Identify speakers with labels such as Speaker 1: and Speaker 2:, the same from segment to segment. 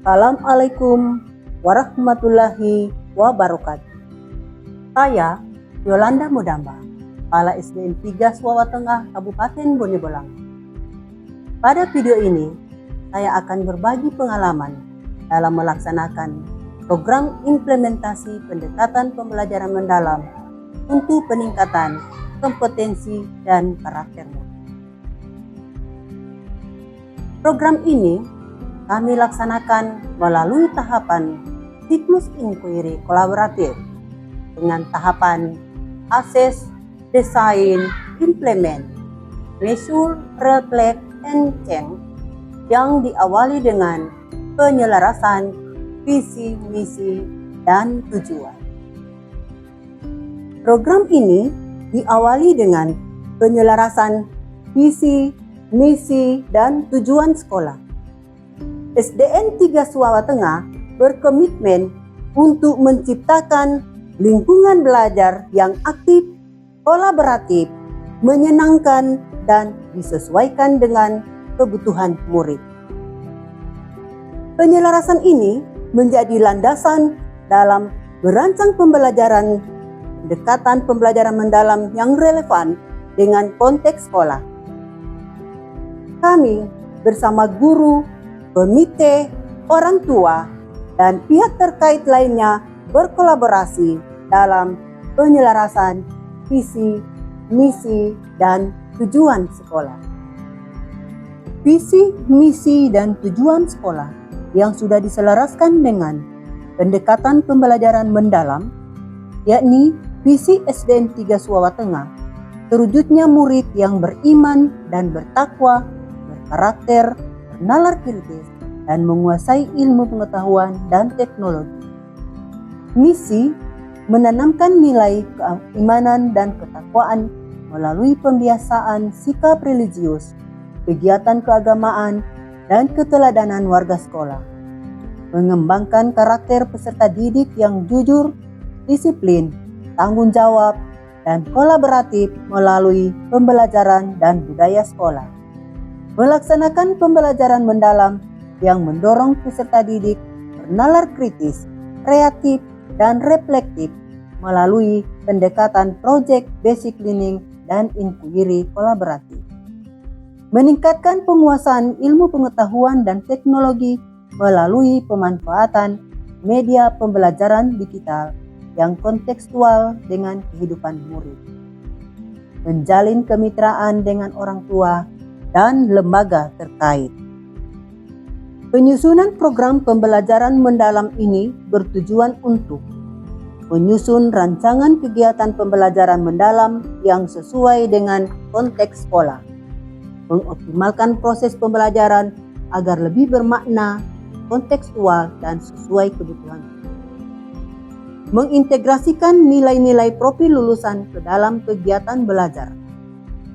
Speaker 1: Assalamualaikum warahmatullahi wabarakatuh. Saya Yolanda Mudamba, Kepala SDN 3 Suawa Tengah, Kabupaten Bone Bolang. Pada video ini, saya akan berbagi pengalaman dalam melaksanakan program implementasi pendekatan pembelajaran mendalam untuk peningkatan kompetensi dan karakternya. Program ini kami laksanakan melalui tahapan siklus inquiry kolaboratif dengan tahapan assess, design, implement, measure, reflect, and change yang diawali dengan penyelarasan visi, misi, dan tujuan. Program ini diawali dengan penyelarasan visi, misi, dan tujuan sekolah. SDN 3 Suawa Tengah berkomitmen untuk menciptakan lingkungan belajar yang aktif, kolaboratif, menyenangkan, dan disesuaikan dengan kebutuhan murid. Penyelarasan ini menjadi landasan dalam merancang pembelajaran pendekatan pembelajaran mendalam yang relevan dengan konteks sekolah. Kami bersama guru, komite, orang tua, dan pihak terkait lainnya berkolaborasi dalam penyelarasan visi, misi, dan tujuan sekolah. Visi, misi, dan tujuan sekolah yang sudah diselaraskan dengan pendekatan pembelajaran mendalam, yakni visi SDN 3 Suawa Tengah, terwujudnya murid yang beriman dan bertakwa, berkarakter, bernalar kritis, dan menguasai ilmu pengetahuan dan teknologi. Misi menanamkan nilai keimanan dan ketakwaan melalui pembiasaan sikap religius, kegiatan keagamaan, dan keteladanan warga sekolah. Mengembangkan karakter peserta didik yang jujur, disiplin, tanggung jawab, dan kolaboratif melalui pembelajaran dan budaya sekolah. Melaksanakan pembelajaran mendalam yang mendorong peserta didik bernalar kritis, kreatif, dan reflektif melalui pendekatan project basic learning dan inquiry kolaboratif. Meningkatkan penguasaan ilmu pengetahuan dan teknologi melalui pemanfaatan media pembelajaran digital yang kontekstual dengan kehidupan murid. Menjalin kemitraan dengan orang tua dan lembaga terkait. Penyusunan program pembelajaran mendalam ini bertujuan untuk menyusun rancangan kegiatan pembelajaran mendalam yang sesuai dengan konteks sekolah, mengoptimalkan proses pembelajaran agar lebih bermakna, kontekstual, dan sesuai kebutuhan, mengintegrasikan nilai-nilai profil lulusan ke dalam kegiatan belajar,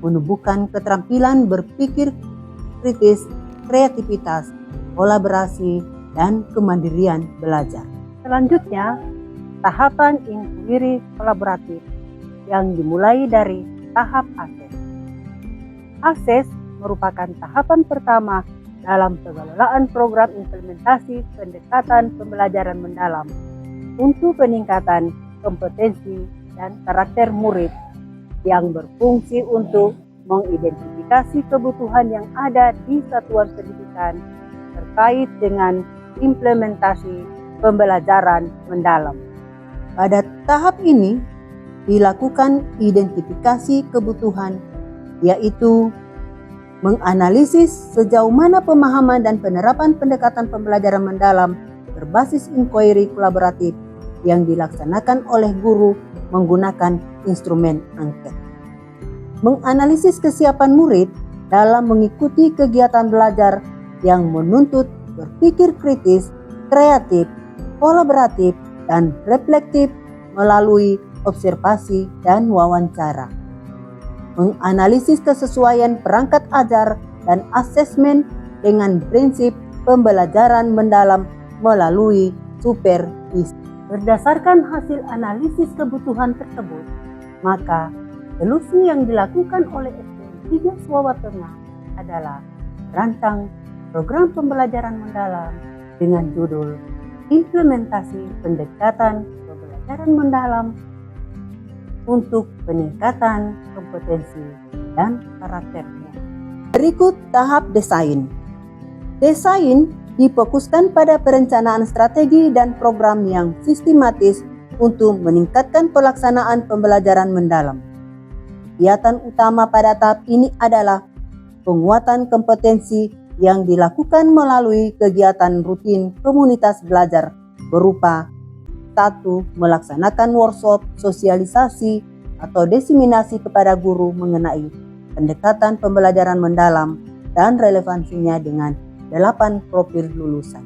Speaker 1: menumbuhkan keterampilan berpikir kritis, kreativitas, kolaborasi, dan kemandirian belajar. Selanjutnya, tahapan inquiry kolaboratif yang dimulai dari tahap assess. Assess merupakan tahapan pertama dalam pengelolaan program implementasi pendekatan pembelajaran mendalam untuk peningkatan kompetensi dan karakter murid yang berfungsi untuk mengidentifikasi kebutuhan yang ada di satuan pendidikan terkait dengan implementasi pembelajaran mendalam. Pada tahap ini dilakukan identifikasi kebutuhan, yaitu menganalisis sejauh mana pemahaman dan penerapan pendekatan pembelajaran mendalam berbasis inquiry kolaboratif yang dilaksanakan oleh guru menggunakan instrumen angket. Menganalisis kesiapan murid dalam mengikuti kegiatan belajar yang menuntut berpikir kritis, kreatif, kolaboratif, dan reflektif melalui observasi dan wawancara. Menganalisis kesesuaian perangkat ajar dan asesmen dengan prinsip pembelajaran mendalam melalui supervisi. Berdasarkan hasil analisis kebutuhan tersebut, maka solusi yang dilakukan oleh SDN 3 Suawa Tengah adalah merancang program pembelajaran mendalam dengan judul Implementasi Pendekatan Pembelajaran Mendalam untuk Peningkatan Kompetensi dan Karakternya. Berikut tahap desain. Desain difokuskan pada perencanaan strategi dan program yang sistematis untuk meningkatkan pelaksanaan pembelajaran mendalam. Kegiatan utama pada tahap ini adalah penguatan kompetensi yang dilakukan melalui kegiatan rutin komunitas belajar berupa 1. Melaksanakan workshop, sosialisasi, atau diseminasi kepada guru mengenai pendekatan pembelajaran mendalam dan relevansinya dengan 8 profil lulusan.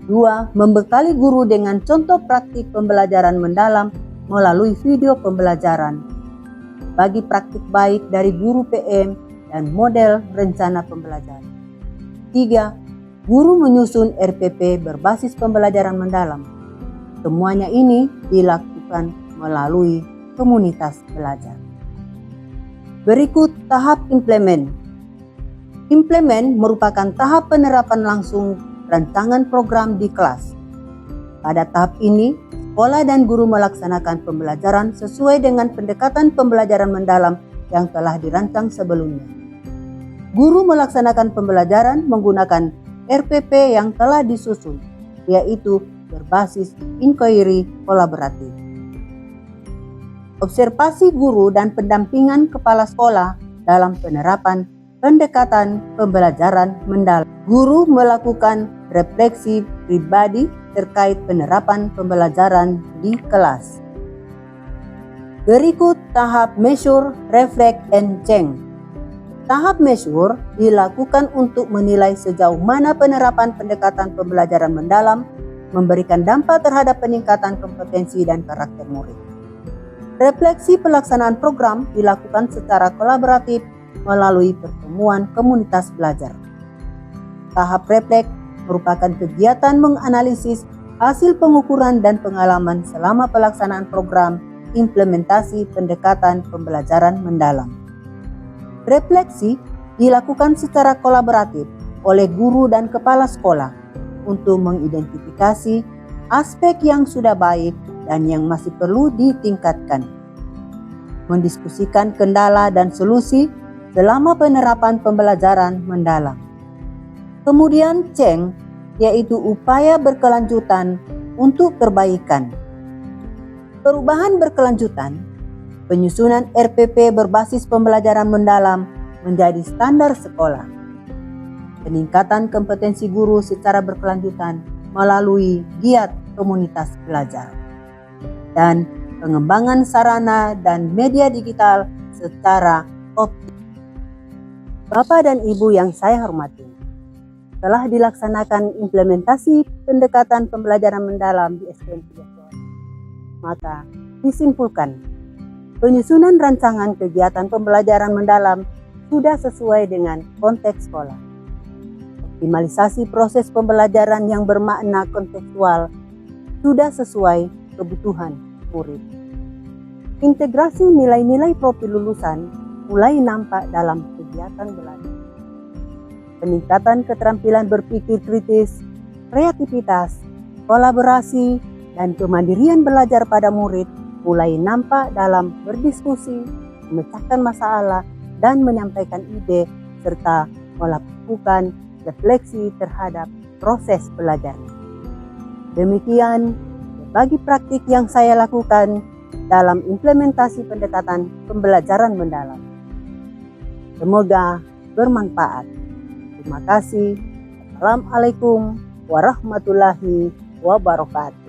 Speaker 1: 2. Membekali guru dengan contoh praktik pembelajaran mendalam melalui video pembelajaran, bagi praktik baik dari guru PM dan model rencana pembelajaran. 3. Guru menyusun RPP berbasis pembelajaran mendalam. Semuanya ini dilakukan melalui komunitas belajar. Berikut tahap implement. Implement merupakan tahap penerapan langsung rancangan program di kelas. Pada tahap ini, sekolah dan guru melaksanakan pembelajaran sesuai dengan pendekatan pembelajaran mendalam yang telah dirancang sebelumnya. Guru melaksanakan pembelajaran menggunakan RPP yang telah disusun, yaitu berbasis inquiry kolaboratif. Observasi guru dan pendampingan kepala sekolah dalam penerapan pendekatan pembelajaran mendalam. Guru melakukan refleksi pribadi terkait penerapan pembelajaran di kelas. Berikut tahap measure, reflect, and change. Tahap measure dilakukan untuk menilai sejauh mana penerapan pendekatan pembelajaran mendalam memberikan dampak terhadap peningkatan kompetensi dan karakter murid. Refleksi pelaksanaan program dilakukan secara kolaboratif melalui pertemuan komunitas belajar. Tahap refleks merupakan kegiatan menganalisis hasil pengukuran dan pengalaman selama pelaksanaan program implementasi pendekatan pembelajaran mendalam. Refleksi dilakukan secara kolaboratif oleh guru dan kepala sekolah untuk mengidentifikasi aspek yang sudah baik dan yang masih perlu ditingkatkan. Mendiskusikan kendala dan solusi selama penerapan pembelajaran mendalam. Kemudian change, yaitu upaya berkelanjutan untuk perbaikan. Perubahan berkelanjutan, penyusunan RPP berbasis pembelajaran mendalam menjadi standar sekolah. Peningkatan kompetensi guru secara berkelanjutan melalui giat komunitas belajar. Dan pengembangan sarana dan media digital secara optimal. Bapak dan Ibu yang saya hormati, telah dilaksanakan implementasi pendekatan pembelajaran mendalam di SDN 3. Maka disimpulkan, penyusunan rancangan kegiatan pembelajaran mendalam sudah sesuai dengan konteks sekolah. Optimalisasi proses pembelajaran yang bermakna kontekstual sudah sesuai kebutuhan murid. Integrasi nilai-nilai profil lulusan mulai nampak dalam kegiatan belajar. Peningkatan keterampilan berpikir kritis, kreativitas, kolaborasi, dan kemandirian belajar pada murid mulai nampak dalam berdiskusi, memecahkan masalah, dan menyampaikan ide, serta melakukan refleksi terhadap proses belajar. Demikian berbagai praktik yang saya lakukan dalam implementasi pendekatan pembelajaran mendalam. Semoga bermanfaat. Terima kasih. Assalamualaikum warahmatullahi wabarakatuh.